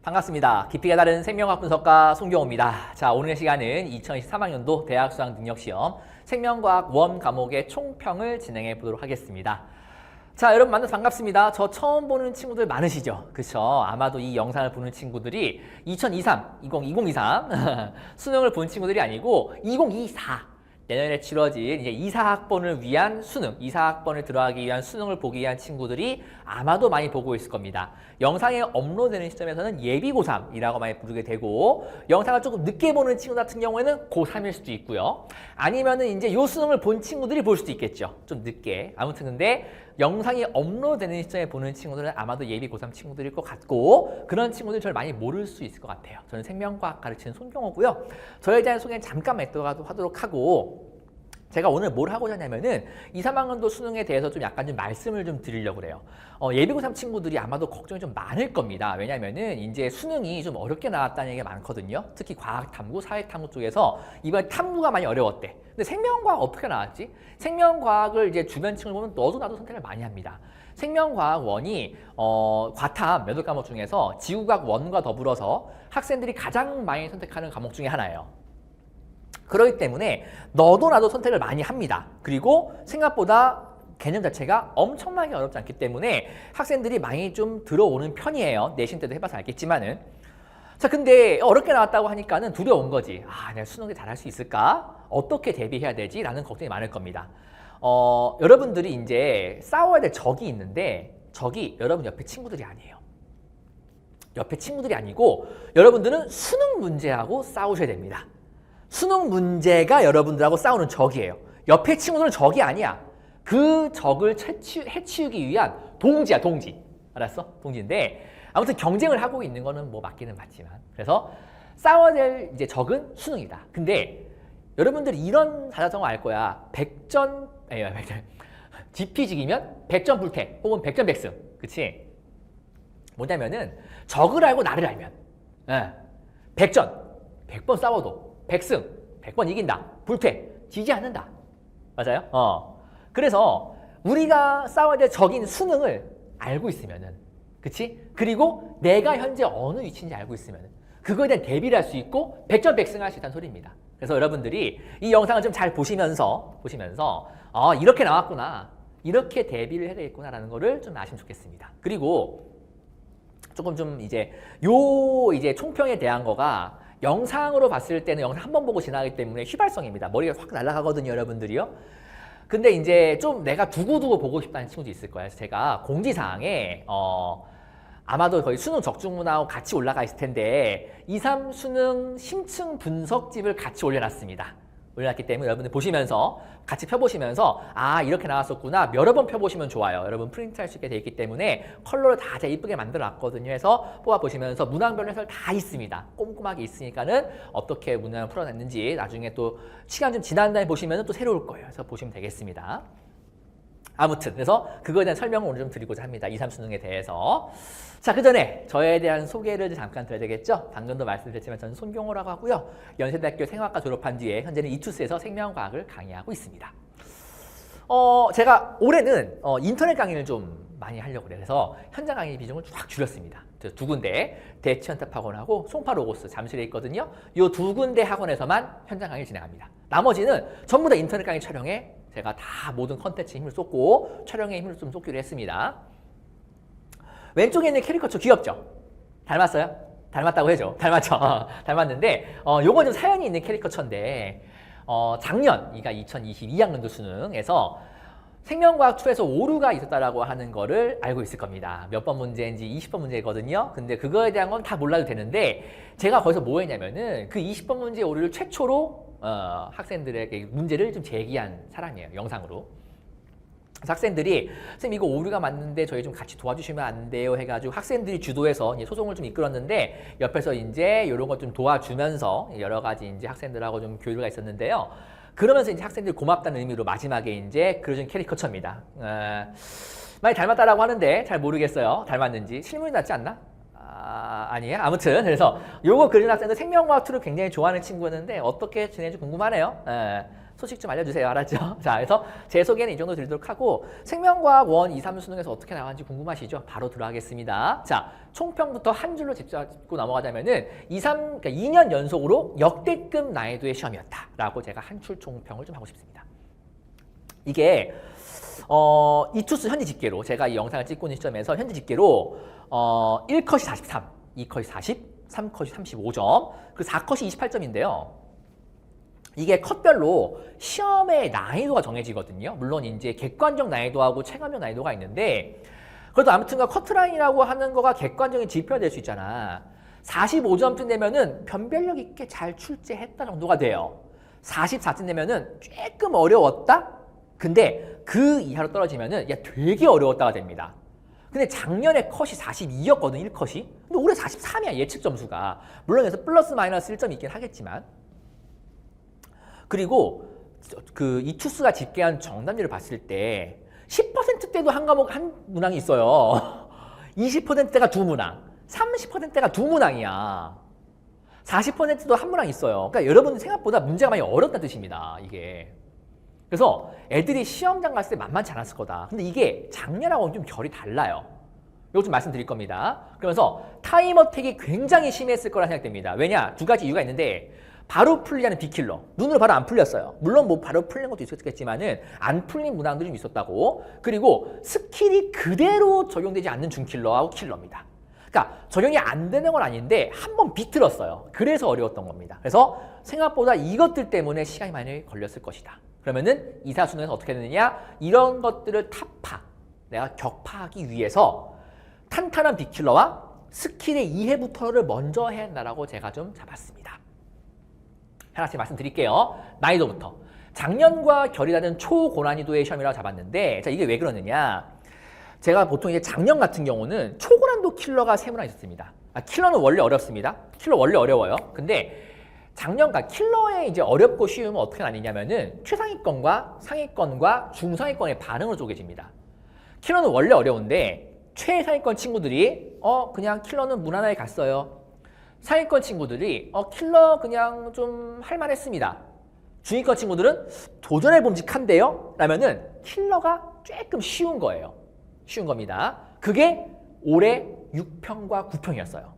반갑습니다. 깊이가 다른 생명학 분석가 송경호입니다. 자, 오늘 시간은 2023학년도 대학 수학 능력시험 생명과학 원 과목의 총평을 진행해 보도록 하겠습니다. 자, 여러분 만나서 반갑습니다. 저 처음 보는 친구들 많으시죠? 그쵸? 아마도 이 영상을 보는 친구들이 2023 수능을 본 친구들이 아니고 2024 내년에 치러질 이제 이사학번을 위한 수능, 이사학번을 들어가기 위한 수능을 보기 위한 친구들이 아마도 많이 보고 있을 겁니다. 영상에 업로드되는 시점에서는 예비고3이라고 많이 부르게 되고, 영상을 조금 늦게 보는 친구 같은 경우에는 고3일 수도 있고요. 아니면은 이제 요 수능을 본 친구들이 볼 수도 있겠죠. 좀 늦게. 아무튼 근데 영상이 업로드되는 시점에 보는 친구들은 아마도 예비 고3 친구들일 것 같고, 그런 친구들 저를 많이 모를 수 있을 것 같아요. 저는 생명과학 가르치는 손경호고요. 저에 대한 소개는 잠깐만 하도록 하고, 제가 오늘 뭘 하고자 하냐면은 2, 3학년도 수능에 대해서 좀 약간 좀 말씀을 좀 드리려고 그래요. 예비 고3 친구들이 아마도 걱정이 좀 많을 겁니다. 왜냐면은 이제 수능이 좀 어렵게 나왔다는 얘기가 많거든요. 특히 과학탐구, 사회탐구 쪽에서 이번에 탐구가 많이 어려웠대. 근데 생명과학 어떻게 나왔지? 생명과학을 이제 주변 친구를 보면 너도 나도 선택을 많이 합니다. 생명과학 원이 과탐 8과목 중에서 지구과학 원과 더불어서 학생들이 가장 많이 선택하는 과목 중에 하나예요. 그렇기 때문에 너도 나도 선택을 많이 합니다. 그리고 생각보다 개념 자체가 엄청나게 어렵지 않기 때문에 학생들이 많이 좀 들어오는 편이에요. 내신 때도 해봐서 알겠지만은. 자, 근데 어렵게 나왔다고 하니까는 두려운 거지. 아, 내가 수능에 잘할 수 있을까? 어떻게 대비해야 되지? 라는 걱정이 많을 겁니다. 여러분들이 이제 싸워야 될 적이 있는데, 적이 여러분 옆에 친구들이 아니에요. 옆에 친구들이 아니고 여러분들은 수능 문제하고 싸우셔야 됩니다. 수능 문제가 여러분들하고 싸우는 적이에요. 옆에 친구들은 적이 아니야. 그 적을 해치우기 위한 동지야, 동지. 알았어? 동지인데, 아무튼 경쟁을 하고 있는 거는 뭐 맞기는 맞지만. 그래서 싸워야 될 이제 적은 수능이다. 근데 여러분들이 이런 사자성어 알 거야. 지피지기면 100점 불태 혹은 100점 백승. 그치? 뭐냐면은 적을 알고 나를 알면 100전, 100번 싸워도 100승, 100번 이긴다. 불퇴, 지지 않는다. 맞아요? 그래서 우리가 싸워야 될 적인 수능을 알고 있으면은, 그치? 그리고 내가 현재 어느 위치인지 알고 있으면은 그거에 대한 대비를 할 수 있고 100점 백승할 수 있다는 소리입니다. 그래서 여러분들이 이 영상을 좀 잘 보시면서 이렇게 나왔구나. 이렇게 대비를 해야 되겠구나라는 거를 좀 아시면 좋겠습니다. 그리고 조금 좀 이제 총평에 대한 거가 영상으로 봤을 때는 영상 한 번 보고 지나가기 때문에 휘발성입니다. 머리가 확 날아가거든요, 여러분들이요. 근데 이제 좀 내가 두고두고 보고 싶다는 친구도 있을 거예요. 그래서 제가 공지사항에 아마도 거의 수능 적중문하고 같이 올라가 있을 텐데 2, 3 수능 심층 분석집을 같이 올려놨습니다. 올려놨기 때문에 여러분들 보시면서 같이 펴보시면서 아, 이렇게 나왔었구나 여러 번 펴보시면 좋아요. 여러분 프린트할 수 있게 돼 있기 때문에 컬러를 다 제가 이쁘게 만들어놨거든요. 해서 뽑아보시면서 문항별 해설 다 있습니다. 꼼꼼하게 있으니까는 어떻게 문항을 풀어냈는지 나중에 또 시간 좀 지난 다음에 보시면 또 새로울 거예요. 그래서 보시면 되겠습니다. 아무튼 그래서 그거에 대한 설명을 오늘 좀 드리고자 합니다. 2, 3 수능에 대해서. 자, 그 전에 저에 대한 소개를 잠깐 드려야 되겠죠. 방금도 말씀드렸지만 저는 손경호라고 하고요. 연세대학교 생화학과 졸업한 뒤에 현재는 이투스에서 생명과학을 강의하고 있습니다. 제가 올해는 인터넷 강의를 좀 많이 하려고 그래요. 그래서 현장 강의 비중을 쫙 줄였습니다. 두 군데, 대치현탑학원하고 송파로고스 잠실에 있거든요. 이 두 군데 학원에서만 현장 강의를 진행합니다. 나머지는 전부 다 인터넷 강의 촬영에 제가 다 모든 컨텐츠에 힘을 쏟고 촬영에 힘을 좀 쏟기로 했습니다. 왼쪽에 있는 캐리커처 귀엽죠? 닮았어요? 닮았다고 해줘. 닮았죠? 닮았는데 요거 좀 사연이 있는 캐리커처인데 작년, 그러니까 2022학년도 수능에서 생명과학 2에서 오류가 있었다라고 하는 거를 알고 있을 겁니다. 몇 번 문제인지 20번 문제거든요. 근데 그거에 대한 건 다 몰라도 되는데 제가 거기서 뭐 했냐면은 그 20번 문제 오류를 최초로 학생들에게 문제를 좀 제기한 사람이에요. 영상으로. 그래서 학생들이 선생님 이거 오류가 맞는데 저희 좀 같이 도와주시면 안 돼요 해가지고 학생들이 주도해서 이제 소송을 좀 이끌었는데 옆에서 이제 이런 거 좀 도와주면서 여러 가지 이제 학생들하고 좀 교류가 있었는데요. 그러면서 이제 학생들이 고맙다는 의미로 마지막에 이제 그려준 캐리커처입니다. 많이 닮았다라고 하는데 잘 모르겠어요. 닮았는지. 실물이 낫지 않나? 아니에요? 아무튼 그래서 요거 그린 학생들 생명과학 2를 굉장히 좋아하는 친구였는데 어떻게 지내는지 궁금하네요. 소식 좀 알려주세요. 알았죠? 자, 그래서 제 소개는 이 정도 드리도록 하고 생명과학 1, 2, 3 수능에서 어떻게 나왔는지 궁금하시죠? 바로 들어가겠습니다. 자, 총평부터 한 줄로 짚고 넘어가자면은 2, 2년 연속으로 역대급 난이도의 시험이었다라고 제가 한출 총평을 좀 하고 싶습니다. 이게 이투스 현지 집계로 제가 이 영상을 찍고 있는 시점에서 현지 집계로 1컷이 43, 2컷이 40, 3컷이 35점, 그리고 4컷이 28점인데요. 이게 컷별로 시험의 난이도가 정해지거든요. 물론 이제 객관적 난이도하고 체감적 난이도가 있는데 그래도 아무튼가 커트라인이라고 하는 거가 객관적인 지표가 될 수 있잖아. 45점쯤 되면은 변별력 있게 잘 출제했다 정도가 돼요. 44점 되면은 조금 어려웠다? 근데 그 이하로 떨어지면은 야 되게 어려웠다가 됩니다. 근데 작년에 컷이 42였거든, 1컷이. 근데 올해 43이야, 예측 점수가. 물론 그래서 플러스 마이너스 1점 있긴 하겠지만. 그리고 그 이투스가 집계한 정답률을 봤을 때 10%대도 한 과목 한 문항이 있어요. 20%대가 두 문항, 30%대가 두 문항이야. 40%도 한 문항 있어요. 그러니까 여러분 생각보다 문제가 많이 어렵다는 뜻입니다, 이게. 그래서 애들이 시험장 갔을 때 만만치 않았을 거다. 근데 이게 작년하고는 좀 결이 달라요. 이거 좀 말씀드릴 겁니다. 그러면서 타임 어택이 굉장히 심했을 거라 생각됩니다. 왜냐? 두 가지 이유가 있는데 바로 풀리는 빅킬러. 눈으로 바로 안 풀렸어요. 물론 뭐 바로 풀린 것도 있었겠지만은 안 풀린 문항들이 좀 있었다고. 그리고 스킬이 그대로 적용되지 않는 중킬러하고 킬러입니다. 그러니까 적용이 안 되는 건 아닌데 한번 비틀었어요. 그래서 어려웠던 겁니다. 그래서 생각보다 이것들 때문에 시간이 많이 걸렸을 것이다. 그러면은 이사수능에서 어떻게 되느냐? 이런 것들을 타파, 내가 격파하기 위해서 탄탄한 빅킬러와 스킬의 이해부터를 먼저 해야 한다라고 제가 좀 잡았습니다. 하나씩 말씀드릴게요. 난이도부터. 작년과 결이 다른 초고난이도의 시험이라고 잡았는데, 자, 이게 왜 그러느냐? 제가 보통 이제 작년 같은 경우는 초고난도 킬러가 3문항 있었습니다. 킬러는 원래 어렵습니다. 킬러 원래 어려워요. 근데 작년과 킬러의 이제 어렵고 쉬움은 어떻게 나뉘냐면은 최상위권과 상위권과 중상위권의 반응으로 쪼개집니다. 킬러는 원래 어려운데 최상위권 친구들이 그냥 킬러는 무난하게 갔어요. 상위권 친구들이 킬러 그냥 좀 할만했습니다. 중위권 친구들은 도전해 봄직한데요? 라면은 킬러가 조금 쉬운 거예요. 쉬운 겁니다. 그게 올해 6평과 9평이었어요.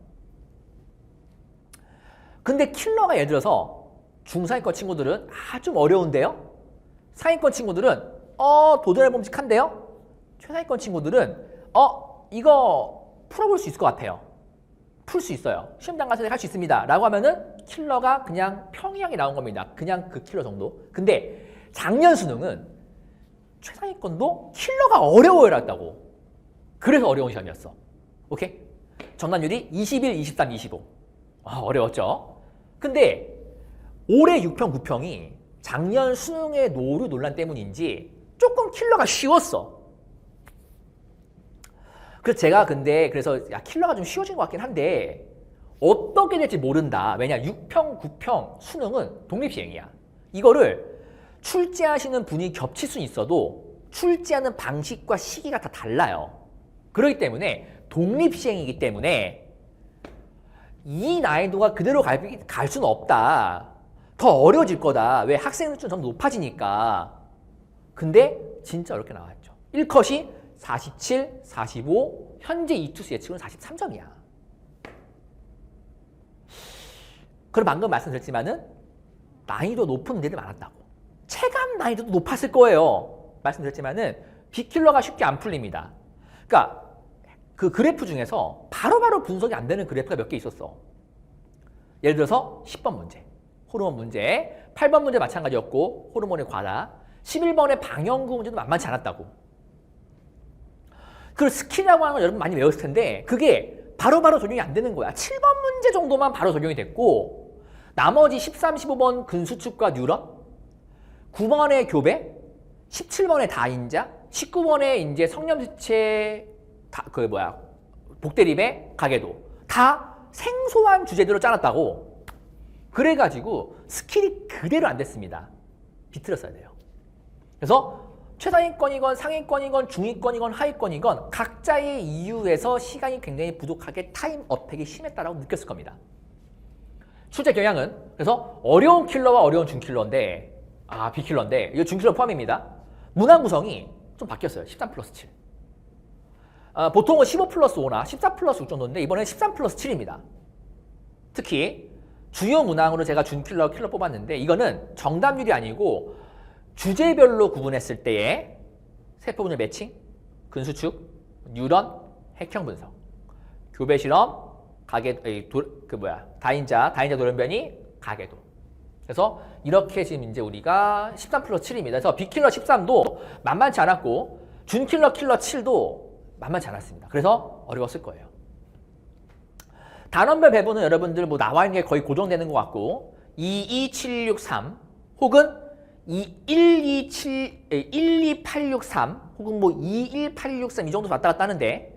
근데 킬러가 예를 들어서 중상위권 친구들은 좀 어려운데요? 상위권 친구들은 도전해 봄직한데요? 최상위권 친구들은 이거 풀어볼 수 있을 것 같아요. 풀 수 있어요. 시험장 가서 할 수 있습니다. 라고 하면은 킬러가 그냥 평이하게 나온 겁니다. 그냥 그 킬러 정도. 근데 작년 수능은 최상위권도 킬러가 어려워요 랐다고. 그래서 어려운 시험이었어. 오케이? 정답률이 21, 23, 25. 어려웠죠? 근데 올해 6평, 9평이 작년 수능의 노루 논란 때문인지 조금 킬러가 쉬웠어. 그래서 제가 그래서 킬러가 좀 쉬워진 것 같긴 한데 어떻게 될지 모른다. 왜냐 6평, 9평 수능은 독립시행이야. 이거를 출제하시는 분이 겹칠 수는 있어도 출제하는 방식과 시기가 다 달라요. 그렇기 때문에 독립시행이기 때문에 이 난이도가 그대로 갈 수는 없다. 더 어려워질 거다. 왜? 학생들 좀 높아지니까. 근데 진짜 어렵게 나왔죠. 1컷이 47, 45, 현재 이투스 예측은 43점이야. 그럼 방금 말씀드렸지만은 난이도 높은 문제들이 많았다고. 체감 난이도도 높았을 거예요. 말씀드렸지만은 빅킬러가 쉽게 안 풀립니다. 그러니까 그 그래프 중에서 바로바로 분석이 안 되는 그래프가 몇 개 있었어. 예를 들어서 10번 문제, 호르몬 문제, 8번 문제 마찬가지였고 호르몬의 과다, 11번의 방영구 문제도 만만치 않았다고. 그 스킬이라고 하는 거 여러분 많이 외웠을 텐데 그게 바로바로 적용이 안 되는 거야. 7번 문제 정도만 바로 적용이 됐고 나머지 13, 15번 근수축과 뉴런, 9번의 교배, 17번의 다인자, 19번의 이제 성염지체 복대립의 가계도 다 생소한 주제들로 짜놨다고. 그래가지고 스킬이 그대로 안 됐습니다. 비틀었어야 돼요. 그래서 최상위권이건 상위권이건 중위권이건 하위권이건 각자의 이유에서 시간이 굉장히 부족하게 타임 어택이 심했다라고 느꼈을 겁니다. 출제 경향은 그래서 어려운 킬러와 어려운 중킬러인데 아, B킬러인데 이거 준킬러 포함입니다. 문항 구성이 좀 바뀌었어요. 13 플러스 7. 보통은 15 플러스 5나 14 플러스 6 정도인데 이번엔 13 플러스 7입니다. 특히 주요 문항으로 제가 준킬러, 킬러 뽑았는데 이거는 정답률이 아니고 주제별로 구분했을 때의 세포분열 매칭, 근수축, 뉴런, 핵형 분석, 교배 실험, 다인자 돌연변이, 가계도. 그래서 이렇게 지금 이제 우리가 13 플러스 7입니다. 그래서 B킬러 13도 만만치 않았고 준킬러 킬러 7도 만만치 않았습니다. 그래서 어려웠을 거예요. 단원별 배분은 여러분들 뭐 나와 있는 게 거의 고정되는 것 같고 22763 혹은 12863 혹은 뭐 21863 이 정도 왔다 갔다 하는데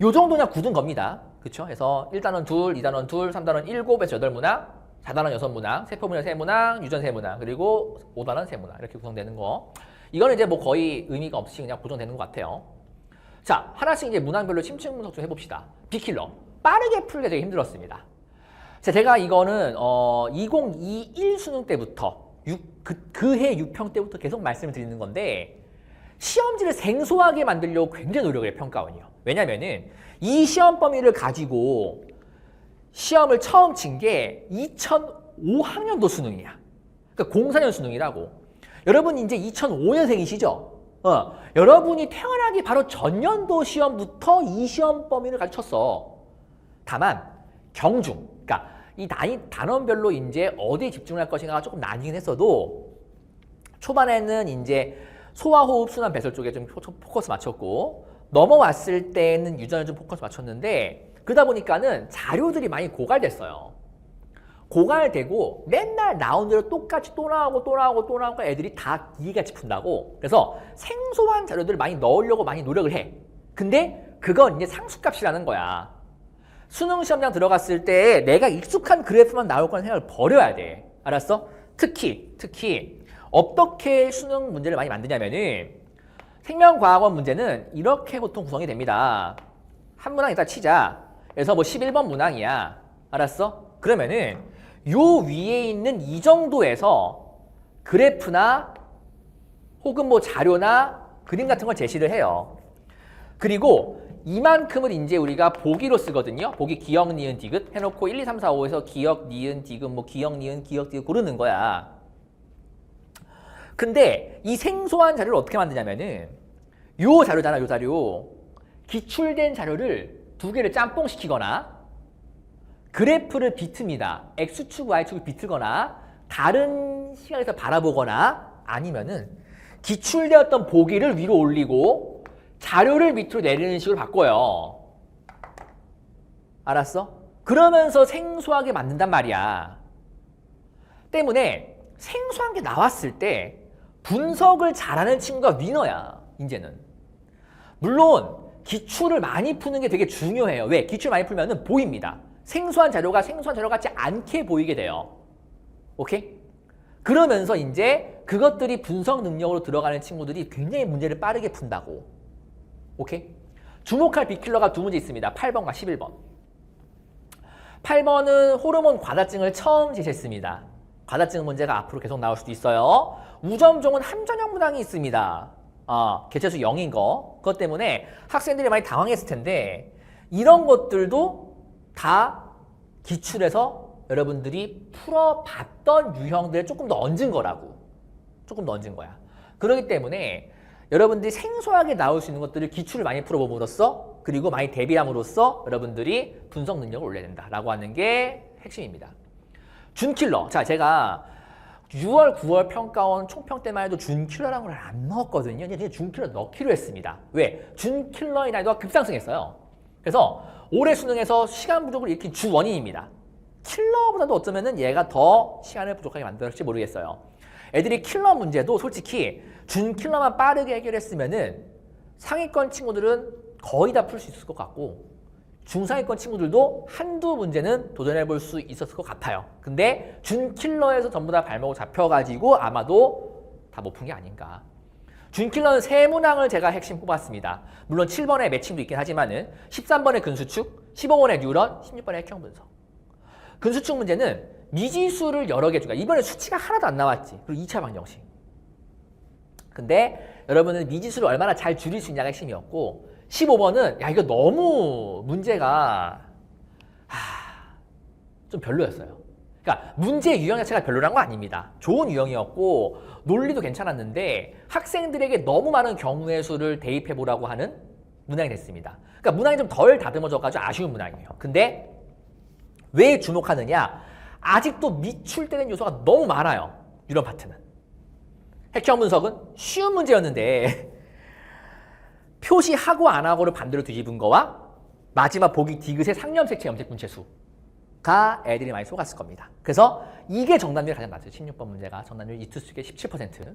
요 정도 그냥 굳은 겁니다. 그쵸? 그래서 1단원 둘, 2단원 둘, 3단원 7에서 8문항, 4단원 6문항, 세포분열 3문항, 유전 3문항, 그리고 5단원 3문항 이렇게 구성되는 거. 이거는 이제 뭐 거의 의미가 없이 그냥 고정되는 것 같아요. 자, 하나씩 이제 문항별로 심층 분석 좀 해봅시다. B킬러. 빠르게 풀기가 되게 힘들었습니다. 제가 이거는 2021 수능 때부터 그해 6평 때부터 계속 말씀을 드리는 건데 시험지를 생소하게 만들려고 굉장히 노력을 해요. 평가원이요. 왜냐면은 이 시험 범위를 가지고 시험을 처음 친 게 2005학년도 수능이야. 그러니까 04년 수능이라고. 여러분 이제 2005년생이시죠? 여러분이 태어나기 바로 전년도 시험부터 이 시험 범위를 가지고 쳤어. 다만 경중, 그러니까 이 단원별로 이제 어디에 집중할 것인가가 조금 나뉘긴 했어도 초반에는 이제 소화호흡 순환 배설 쪽에 좀 포커스 맞췄고 넘어왔을 때는 유전을 좀 포커스 맞췄는데 그러다 보니까는 자료들이 많이 고갈됐어요. 고갈되고 맨날 나온 대로 똑같이 또 나오고 애들이 다 이해같이 푼다고. 그래서 생소한 자료들을 많이 넣으려고 많이 노력을 해. 근데 그건 이제 상수값이라는 거야. 수능 시험장 들어갔을 때 내가 익숙한 그래프만 나올 거라는 생각을 버려야 돼. 알았어? 특히 어떻게 수능 문제를 많이 만드냐면은 생명과학원 문제는 이렇게 보통 구성이 됩니다. 한 문항 일단 치자. 그래서 뭐 11번 문항이야. 알았어? 그러면은 요 위에 있는 이 정도에서 그래프나 혹은 뭐 자료나 그림 같은 걸 제시를 해요. 그리고 이만큼을 이제 우리가 보기로 쓰거든요. 보기 기억, 니은, 디귿 해놓고 1, 2, 3, 4, 5에서 기억, 니은, 디귿, 뭐 기억, 니은, 기억, 디귿 고르는 거야. 근데 이 생소한 자료를 어떻게 만드냐면은 요 자료잖아, 요 자료. 기출된 자료를 두 개를 짬뽕시키거나 그래프를 비틉니다. X축, Y축을 비틀거나 다른 시각에서 바라보거나 아니면은 기출되었던 보기를 위로 올리고 자료를 밑으로 내리는 식으로 바꿔요. 알았어? 그러면서 생소하게 만든단 말이야. 때문에 생소한 게 나왔을 때 분석을 잘하는 친구가 위너야. 이제는. 물론 기출을 많이 푸는 게 되게 중요해요. 왜? 기출 많이 풀면은 보입니다. 생소한 자료가 생소한 자료 같지 않게 보이게 돼요. 오케이? 그러면서 이제 그것들이 분석 능력으로 들어가는 친구들이 굉장히 문제를 빠르게 푼다고. 오케이? 주목할 B킬러가 두 문제 있습니다. 8번과 11번. 8번은 호르몬 과다증을 처음 제시했습니다. 과다증 문제가 앞으로 계속 나올 수도 있어요. 우점종은 함전형 문항이 있습니다. 개체수 0인 거. 그것 때문에 학생들이 많이 당황했을 텐데 이런 것들도 다 기출해서 여러분들이 풀어봤던 유형들에 조금 더 얹은 거라고. 조금 더 얹은 거야. 그렇기 때문에 여러분들이 생소하게 나올 수 있는 것들을 기출을 많이 풀어봄으로써 그리고 많이 대비함으로써 여러분들이 분석 능력을 올려야 된다라고 하는 게 핵심입니다. 준킬러. 자, 제가 6월, 9월 평가원 총평 때만 해도 준킬러라는 걸 안 넣었거든요. 그냥 준킬러 넣기로 했습니다. 왜? 준킬러의 난이도가 급상승했어요. 그래서 올해 수능에서 시간 부족을 일으킨 주 원인입니다. 킬러보다도 어쩌면은 얘가 더 시간을 부족하게 만들었을지 모르겠어요. 애들이 킬러 문제도 솔직히 준킬러만 빠르게 해결했으면은 상위권 친구들은 거의 다 풀 수 있을 것 같고 중상위권 친구들도 한두 문제는 도전해 볼 수 있었을 것 같아요. 근데 준킬러에서 전부 다 발목을 잡혀가지고 아마도 다 못 푼 게 아닌가. 준킬러는 세 문항을 제가 핵심 뽑았습니다. 물론 7번에 매칭도 있긴 하지만은 13번의 근수축, 15번의 뉴런, 16번의 핵형 분석. 근수축 문제는 미지수를 여러 개 주니까 이번에 수치가 하나도 안 나왔지. 그리고 2차 방정식. 근데 여러분은 미지수를 얼마나 잘 줄일 수 있냐가 핵심이었고 15번은 야 이거 너무 문제가 좀 별로였어요. 그러니까 문제 유형 자체가 별로란 거 아닙니다. 좋은 유형이었고 논리도 괜찮았는데 학생들에게 너무 많은 경우의 수를 대입해 보라고 하는 문항이 됐습니다. 그러니까 문항이 좀 덜 다듬어져가지고 아쉬운 문항이에요. 근데 왜 주목하느냐? 아직도 미출되는 요소가 너무 많아요. 이런 파트는. 핵형 분석은 쉬운 문제였는데 표시하고 안 하고를 반대로 뒤집은 거와 마지막 보기 디귿의 상념색채 염색 분체수가 애들이 많이 속았을 겁니다. 그래서 이게 정답률이 가장 낮아요. 16번 문제가 정답률 이투수의 17%.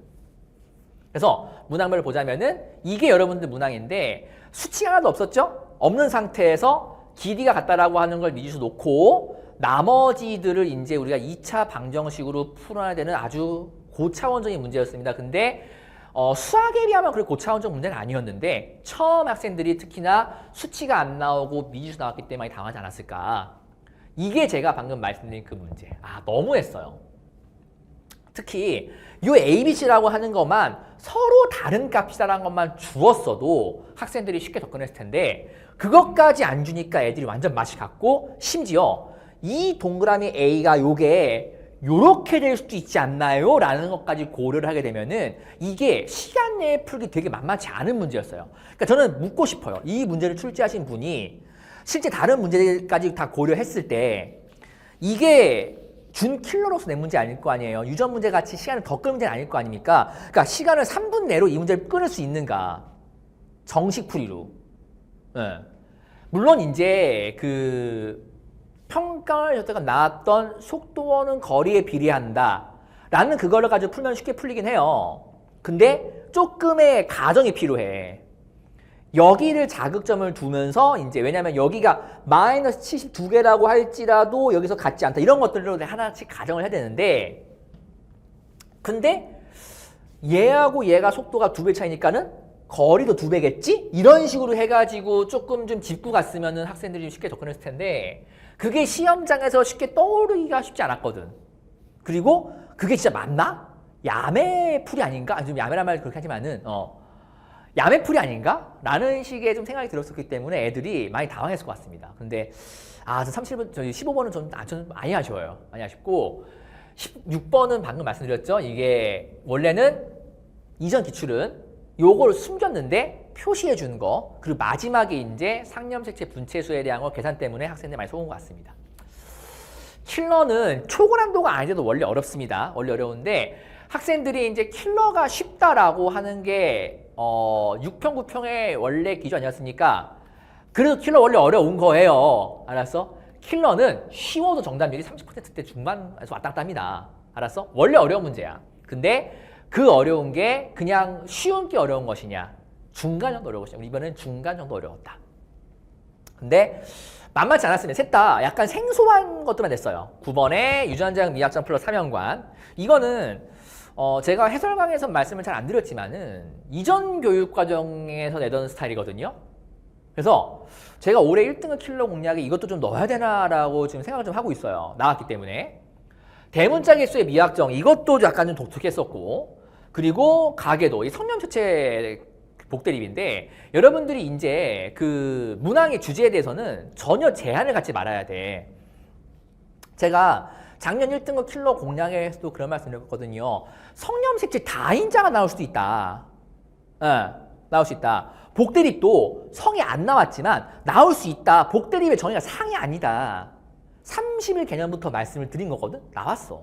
그래서 문항별을 보자면은 이게 여러분들 문항인데 수치가 하나도 없었죠? 없는 상태에서 길이가 같다라고 하는 걸 미지수 놓고 나머지들을 이제 우리가 2차 방정식으로 풀어야 되는 아주 고차원적인 문제였습니다. 근데 수학에 비하면 그렇게 고차원적 문제는 아니었는데 처음 학생들이 특히나 수치가 안 나오고 미지수 나왔기 때문에 많이 당하지 않았을까. 이게 제가 방금 말씀드린 그 문제. 너무했어요. 특히 이 ABC라고 하는 것만 서로 다른 값이다라는 것만 주었어도 학생들이 쉽게 접근했을 텐데 그것까지 안 주니까 애들이 완전 맛이 갔고 심지어 이 동그라미 A가 요게 요렇게 될 수도 있지 않나요? 라는 것까지 고려를 하게 되면은 이게 시간 내에 풀기 되게 만만치 않은 문제였어요. 그러니까 저는 묻고 싶어요. 이 문제를 출제하신 분이 실제 다른 문제들까지 다 고려했을 때 이게 준 킬러로서 낸 문제 아닐 거 아니에요. 유전 문제 같이 시간을 더 끌 문제는 아닐 거 아닙니까? 그러니까 시간을 3분 내로 이 문제를 끊을 수 있는가? 정식 풀이로. 네. 물론 이제 그 평가를 줬다가 나왔던 속도원은 거리에 비례한다 라는 그거를 가지고 풀면 쉽게 풀리긴 해요. 근데 조금의 가정이 필요해. 여기를 자극점을 두면서 이제 왜냐면 여기가 마이너스 72개라고 할지라도 여기서 같지 않다. 이런 것들로 하나씩 가정을 해야 되는데 근데 얘하고 얘가 속도가 2배 차이니까는 거리도 2배겠지? 이런 식으로 해가지고 조금 좀 짚고 갔으면은 학생들이 쉽게 접근했을 텐데 그게 시험장에서 쉽게 떠오르기가 쉽지 않았거든. 그리고 그게 진짜 맞나? 야매풀이 아닌가? 좀 야매란 말 그렇게 하지만은 야매풀이 아닌가? 라는 식의 좀 생각이 들었었기 때문에 애들이 많이 당황했을 것 같습니다. 근데 저 37번, 저희 15번은 저는 많이 아쉬워요. 많이 아쉽고 16번은 방금 말씀드렸죠. 이게 원래는 이전 기출은 요걸 숨겼는데 표시해 준 거 그리고 마지막에 이제 상념색채 분체수에 대한 거 계산 때문에 학생들 많이 속은 것 같습니다. 킬러는 초고난도가 아니어도 원래 어렵습니다. 원래 어려운데 학생들이 이제 킬러가 쉽다라고 하는 게 6평, 9평의 원래 기준 아니었습니까? 그래도 킬러 원래 어려운 거예요. 알았어? 킬러는 쉬워도 정답률이 30%대 중반에서 왔다 갔다 합니다. 알았어? 원래 어려운 문제야. 근데 그 어려운 게 그냥 쉬운 게 어려운 것이냐 중간 정도 어려운 것이냐 이번에는 중간 정도 어려웠다. 근데 만만치 않았으면 셋 다 약간 생소한 것들만 냈어요. 9번에 유전자학 미학점 플러스 3연관 이거는 제가 해설 강의에서 말씀을 잘 안 드렸지만은 이전 교육과정에서 내던 스타일이거든요. 그래서 제가 올해 1등급 킬러 공략에 이것도 좀 넣어야 되나라고 지금 생각을 좀 하고 있어요. 나왔기 때문에. 대문자 개수의 미학정 이것도 약간 좀 독특했었고 그리고 가계도 이 성념체체 복대립인데 여러분들이 이제 그 문항의 주제에 대해서는 전혀 제한을 갖지 말아야 돼. 제가 작년 1등급 킬러 공략에서도 그런 말씀을 드렸거든요. 성념색채 다인자가 나올 수도 있다. 나올 수 있다. 복대립도 성이 안 나왔지만 나올 수 있다. 복대립의 정의가 상이 아니다. 30일 개념부터 말씀을 드린 거거든. 나왔어.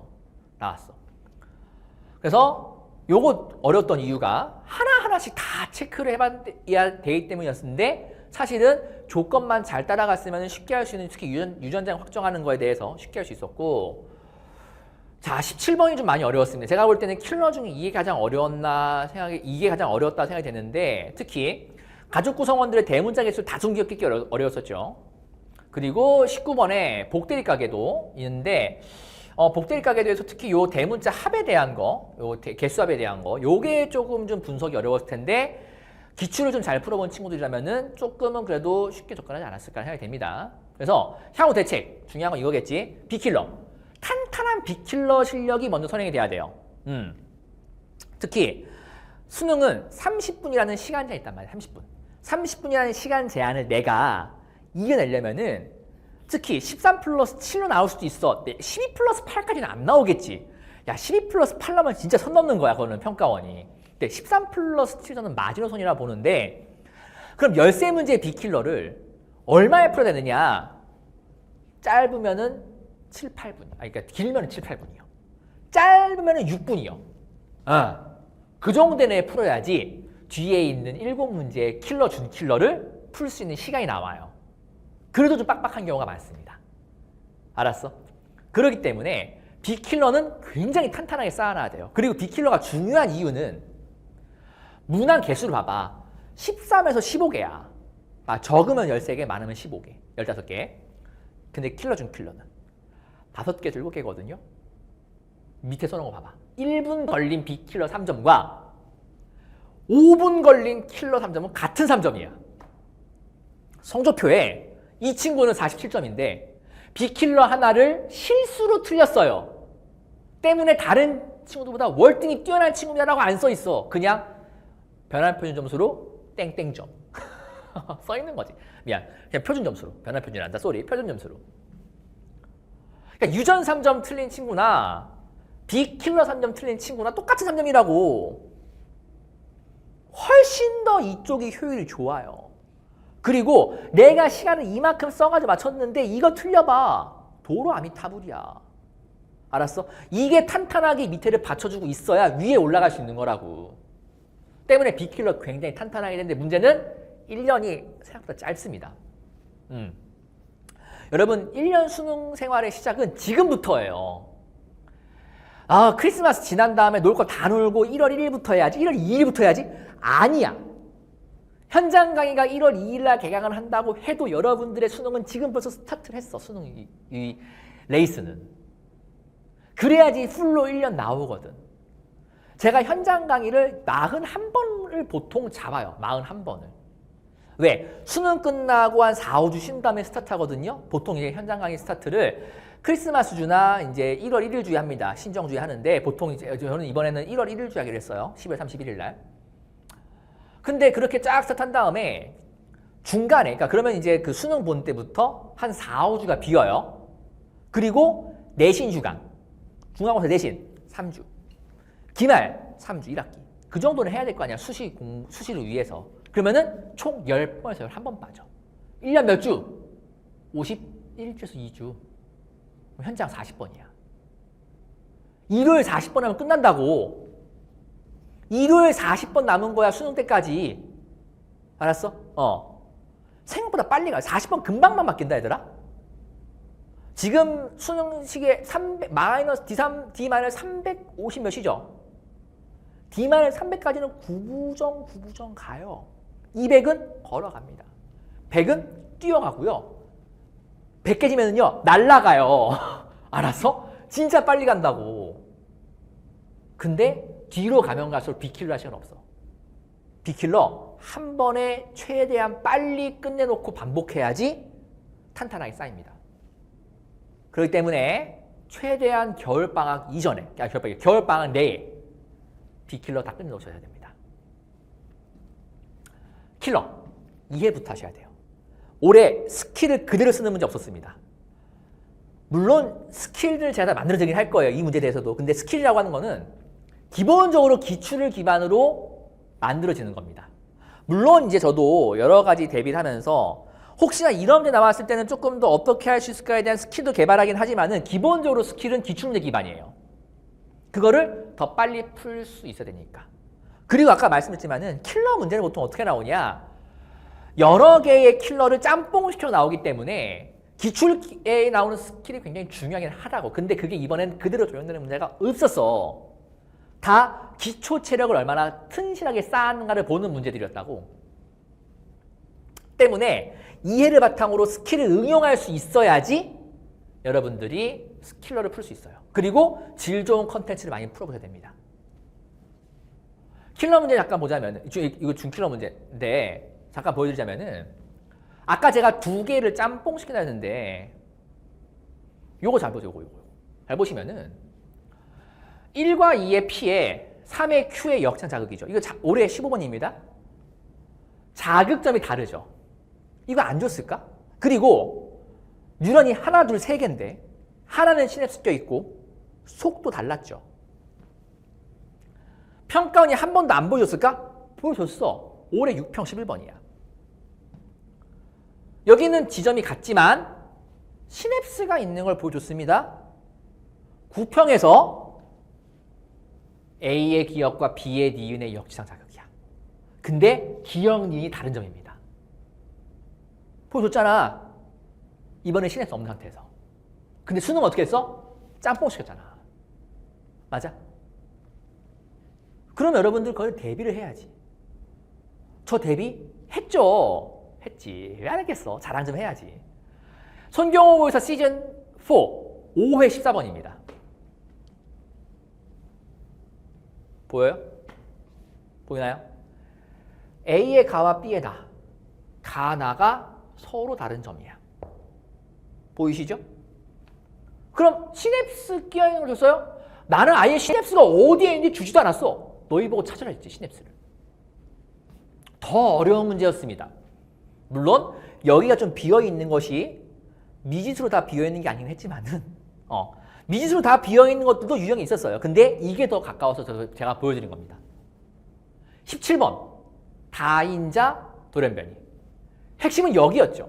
그래서 요거 어려웠던 이유가 하나하나씩 다 체크를 해봐야 되기 때문이었는데 사실은 조건만 잘 따라갔으면 쉽게 할 수 있는 특히 유전장 확정하는 거에 대해서 쉽게 할 수 있었고 자 17번이 좀 많이 어려웠습니다. 제가 볼 때는 킬러 중에 이게 가장 어려웠다 생각이 되는데 특히 가족 구성원들의 대문자 개수를 다중 기억하기 어려웠었죠. 그리고 19번에 복대립 가계도 있는데 복대립 가계도에서 특히 요 대문자 합에 대한 거, 요 개수합에 대한 거, 요게 조금 좀 분석이 어려웠을 텐데 기출을 좀 잘 풀어본 친구들이라면은 조금은 그래도 쉽게 접근하지 않았을까 생각이 됩니다. 그래서 향후 대책 중요한 건 이거겠지. B킬러 탄탄한 탄탄한 빅킬러 실력이 먼저 선행이 돼야 돼요. 특히 수능은 30분이라는 시간 제한이 있단 말이에요. 30분. 30분이라는 시간 제한을 내가 이겨내려면은 특히 13 플러스 7로 나올 수도 있어. 12 플러스 8까지는 안 나오겠지. 야, 12 플러스 8 나오면 진짜 선 넘는 거야, 그거는 평가원이. 근데 13 플러스 7 저는 마지노선이라 보는데, 그럼 13문제의 빅킬러를 얼마에 풀어야 되느냐? 짧으면은 7, 8분. 그러니까 길면은 7, 8분이요. 짧으면은 6분이요. 그 정도 내에 풀어야지 뒤에 있는 7문제의 킬러 준 킬러를 풀 수 있는 시간이 나와요. 그래도 좀 빡빡한 경우가 많습니다. 알았어? 그렇기 때문에 빅킬러는 굉장히 탄탄하게 쌓아놔야 돼요. 그리고 빅킬러가 중요한 이유는 문항 개수를 봐봐. 13에서 15개야. 적으면 13개, 많으면 15개, 15개. 근데 킬러 중 킬러는 5개에서 7개거든요. 밑에 써놓은 거 봐봐. 1분 걸린 빅킬러 3점과 5분 걸린 킬러 3점은 같은 3점이야. 성적표에 이 친구는 47점인데 빅킬러 하나를 실수로 틀렸어요. 때문에 다른 친구들보다 월등히 뛰어난 친구라고 안 써 있어. 그냥 변환 표준 점수로 땡땡점 써 있는 거지. 미안. 그냥 표준 점수로. 변환 표준이 아니다. 쏘리. 표준 점수로. 그러니까 유전 3점 틀린 친구나 빅킬러 3점 틀린 친구나 똑같은 3점이라고. 훨씬 더 이쪽이 효율이 좋아요. 그리고 내가 시간을 이만큼 써가지고 맞췄는데 이거 틀려봐. 도로 아미타불이야. 알았어? 이게 탄탄하게 밑에를 받쳐주고 있어야 위에 올라갈 수 있는 거라고. 때문에 빅킬러 굉장히 탄탄하게 되는데 문제는 1년이 생각보다 짧습니다. 여러분 1년 수능 생활의 시작은 지금부터예요. 크리스마스 지난 다음에 놀 거 다 놀고 1월 1일부터 해야지. 1월 2일부터 해야지. 아니야. 현장 강의가 1월 2일 날 개강을 한다고 해도 여러분들의 수능은 지금 벌써 스타트를 했어. 수능 이 레이스는. 그래야지 풀로 1년 나오거든. 제가 현장 강의를 41번을 보통 잡아요. 41번을. 왜? 수능 끝나고 한 4, 5주 쉰 다음에 스타트 하거든요. 보통 이제 현장 강의 스타트를 크리스마스 주나 이제 1월 1일 주에 합니다. 신정 주에 하는데 보통 이제 저는 이번에는 1월 1일 주 하기로 했어요. 10월 31일 날. 근데 그렇게 쫙 스타트한 다음에 중간에, 그러니까 그러면 이제 그 수능 본 때부터 한 4, 5주가 비어요. 그리고 내신 주간. 중간고사 내신 3주. 기말 3주 1학기. 그 정도는 해야 될 거 아니야. 수시를 위해서. 그러면은 총 10번에서 11번 빠져. 1년 몇 주? 51주에서 2주. 현장 40번이야. 일요일 40번 하면 끝난다고. 일요일 40번 남은 거야. 수능 때까지. 알았어? 생각보다 빨리 가. 40번 금방만 바뀐다 얘들아. 지금 수능 시기에 D-350 몇이죠? D-300까지는 구부정 가요. 200은 걸어갑니다. 100은 뛰어가고요. 100개 지면은요, 날아가요. 알았어? 진짜 빨리 간다고. 근데 뒤로 가면 갈수록 빅킬러 할 시간 없어. 빅킬러 한 번에 최대한 빨리 끝내놓고 반복해야지 탄탄하게 쌓입니다. 그렇기 때문에 최대한 겨울방학 이전에, 겨울방학 내에 빅킬러 다 끝내놓으셔야 됩니다. 킬러, 이해부터 하셔야 돼요. 올해 스킬을 그대로 쓰는 문제 없었습니다. 물론 스킬을 제가 다 만들어드리긴 할 거예요. 이 문제에 대해서도. 근데 스킬이라고 하는 거는 기본적으로 기출을 기반으로 만들어지는 겁니다. 물론 이제 저도 여러 가지 대비를 하면서 혹시나 이런 문제 나왔을 때는 조금 더 어떻게 할 수 있을까에 대한 스킬도 개발하긴 하지만은 기본적으로 스킬은 기출문제 기반이에요. 그거를 더 빨리 풀 수 있어야 되니까. 그리고 아까 말씀드렸지만은 킬러 문제는 보통 어떻게 나오냐? 여러 개의 킬러를 짬뽕시켜 나오기 때문에 기출에 나오는 스킬이 굉장히 중요하긴 하다고. 근데 그게 이번엔 그대로 적용되는 문제가 없었어. 다 기초 체력을 얼마나 튼실하게 쌓았는가를 보는 문제들이었다고. 때문에 이해를 바탕으로 스킬을 응용할 수 있어야지 여러분들이 스킬러를 풀 수 있어요. 그리고 질 좋은 컨텐츠를 많이 풀어보셔야 됩니다. 킬러 문제 잠깐 보자면, 이거 준킬러 문제인데 잠깐 보여드리자면은, 아까 제가 2개를 짬뽕시키다 했는데 요거 잘 보세요. 요거. 잘 보시면은 1과 2의 P에 3의 Q의 역장 자극이죠. 이거 올해 15번입니다. 자극점이 다르죠. 이거 안 줬을까? 그리고 뉴런이 하나, 둘, 세 개인데 하나는 시냅스 껴있고 속도 달랐죠. 평가원이 한 번도 안 보여줬을까? 보여줬어. 올해 6평 11번이야. 여기는 지점이 같지만 시냅스가 있는 걸 보여줬습니다. 9평에서 A의 기억과 B의 니은의 역지상 자극이야. 근데 기억, 니은이 다른 점입니다. 보여줬잖아. 이번에 시냅스 없는 상태에서. 근데 수능 어떻게 했어? 짬뽕 시켰잖아. 맞아? 그럼 여러분들 그걸 대비를 해야지. 저 대비 했죠. 했지. 왜 안 했겠어? 자랑 좀 해야지. 손경호 모의사 시즌 4 5회 14번입니다. 보여요? 보이나요? A의 가와 B의 나. 가, 나가 서로 다른 점이야. 보이시죠? 그럼 시냅스 끼어있는 걸 줬어요? 나는 아예 시냅스가 어디에 있는지 주지도 않았어. 너희 보고 찾으라 했지, 시냅스를. 더 어려운 문제였습니다. 물론 여기가 좀 비어있는 것이 미지수로 다 비어있는 게 아니긴 했지만은 미지수로 다 비어있는 것들도 유형이 있었어요. 근데 이게 더 가까워서 제가 보여드린 겁니다. 17번 다인자 돌연변이. 핵심은 여기였죠.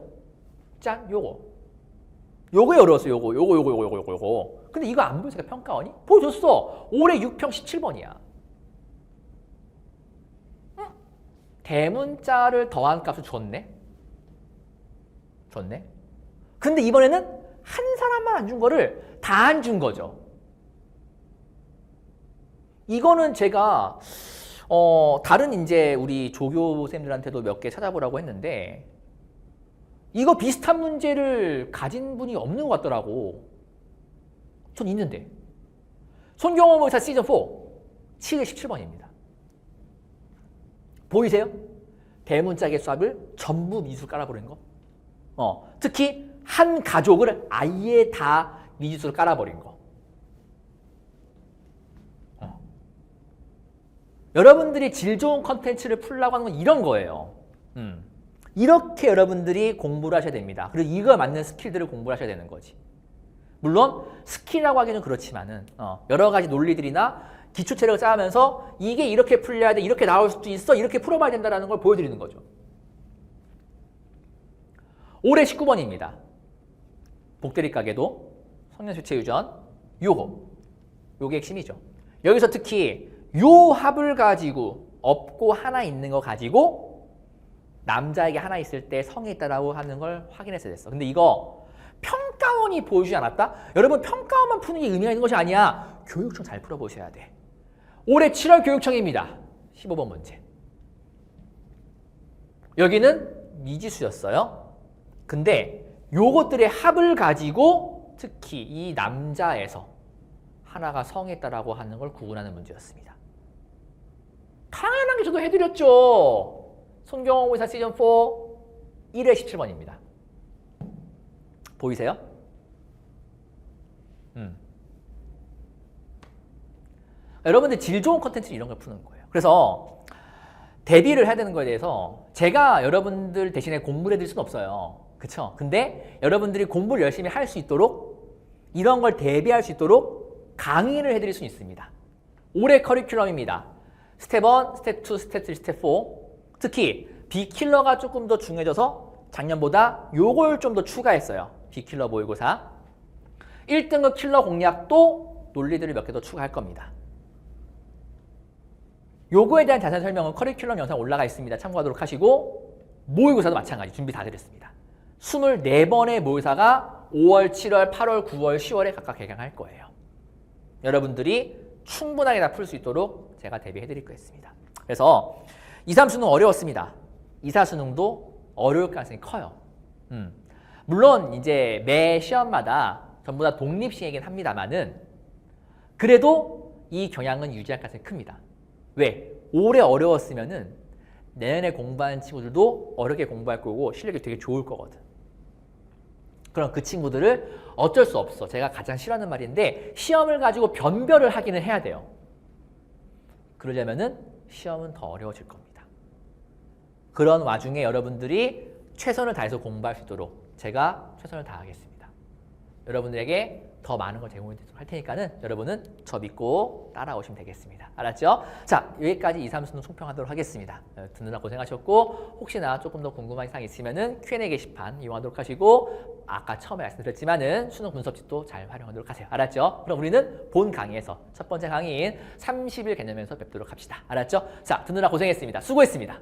짠, 요거에 어려웠어요. 요거. 근데 이거 안 보여서 평가원이? 보여줬어. 올해 6평 17번이야. 대문자를 더한 값을 줬네. 근데 이번에는 한 사람만 안 준 거를 다 안 준 거죠. 이거는 제가 다른 이제 우리 조교쌤들한테도 몇 개 찾아보라고 했는데 이거 비슷한 문제를 가진 분이 없는 것 같더라고. 전 있는데. 손경호 모의사 시즌 4 7회 17번입니다. 보이세요? 대문자 개수합을 전부 미지수 깔아버린 거. 특히 한 가족을 아예 다 미지수로 깔아버린 거. 여러분들이 질 좋은 컨텐츠를 풀려고 하는 건 이런 거예요. 이렇게 여러분들이 공부를 하셔야 됩니다. 그리고 이거 맞는 스킬들을 공부를 하셔야 되는 거지. 물론 스킬이라고 하기는 그렇지만은 여러 가지 논리들이나 기초 체력을 쌓으면서 이게 이렇게 풀려야 돼, 이렇게 나올 수도 있어, 이렇게 풀어봐야 된다는 걸 보여드리는 거죠. 올해 19번입니다. 복대리 가게도 성년수체 유전 요게 핵심이죠. 여기서 특히 요 합을 가지고 없고 하나 있는 거 가지고 남자에게 하나 있을 때 성이 있다라고 하는 걸 확인했어야 됐어. 근데 이거 평가원이 보여주지 않았다? 여러분 평가원만 푸는 게 의미가 있는 것이 아니야. 교육청 잘 풀어보셔야 돼. 올해 7월 교육청입니다. 15번 문제. 여기는 미지수였어요. 근데 요것들의 합을 가지고 특히 이 남자에서 하나가 성에 있다라고 하는 걸 구분하는 문제였습니다. 당연한 게 저도 해드렸죠. 손경호 모의사 시즌 4 1회 17번입니다. 보이세요? 여러분들 질 좋은 컨텐츠 이런 걸 푸는 거예요. 그래서 대비를 해야 되는 거에 대해서 제가 여러분들 대신에 공부를 해드릴 수는 없어요. 그쵸? 근데 여러분들이 공부를 열심히 할 수 있도록 이런 걸 대비할 수 있도록 강의를 해드릴 수 있습니다. 올해 커리큘럼입니다. 스텝 1, 스텝 2, 스텝 3, 스텝 4. 특히 B킬러가 조금 더 중요해져서 작년보다 요걸 좀 더 추가했어요. B킬러 모의고사. 1등급 킬러 공략도 논리들을 몇 개 더 추가할 겁니다. 요거에 대한 자세한 설명은 커리큘럼 영상 올라가 있습니다. 참고하도록 하시고 모의고사도 마찬가지 준비 다 드렸습니다. 24번의 모의사가 5월, 7월, 8월, 9월, 10월에 각각 개강할 거예요. 여러분들이 충분하게 다 풀 수 있도록 제가 대비해 드릴 거였습니다. 그래서 2, 3수능 어려웠습니다. 2, 4수능도 어려울 가능성이 커요. 물론 이제 매 시험마다 전부 다 독립시행이긴 합니다만은 그래도 이 경향은 유지할 가능성이 큽니다. 왜? 올해 어려웠으면은 내년에 공부하는 친구들도 어렵게 공부할 거고 실력이 되게 좋을 거거든. 그럼 그 친구들을 어쩔 수 없어. 제가 가장 싫어하는 말인데 시험을 가지고 변별을 하기는 해야 돼요. 그러려면은 시험은 더 어려워질 겁니다. 그런 와중에 여러분들이 최선을 다해서 공부할 수 있도록 제가 최선을 다하겠습니다. 여러분들에게 더 많은 걸 제공해 드리도록 할 테니까는 여러분은 저 믿고 따라오시면 되겠습니다. 알았죠? 자, 여기까지 2, 3수능 총평하도록 하겠습니다. 듣느라 고생하셨고 혹시나 조금 더 궁금한 사항 있으면은 Q&A 게시판 이용하도록 하시고 아까 처음에 말씀드렸지만은 수능 분석집도 잘 활용하도록 하세요. 알았죠? 그럼 우리는 본 강의에서 첫 번째 강의인 30일 개념에서 뵙도록 합시다. 알았죠? 자, 듣느라 고생했습니다. 수고했습니다.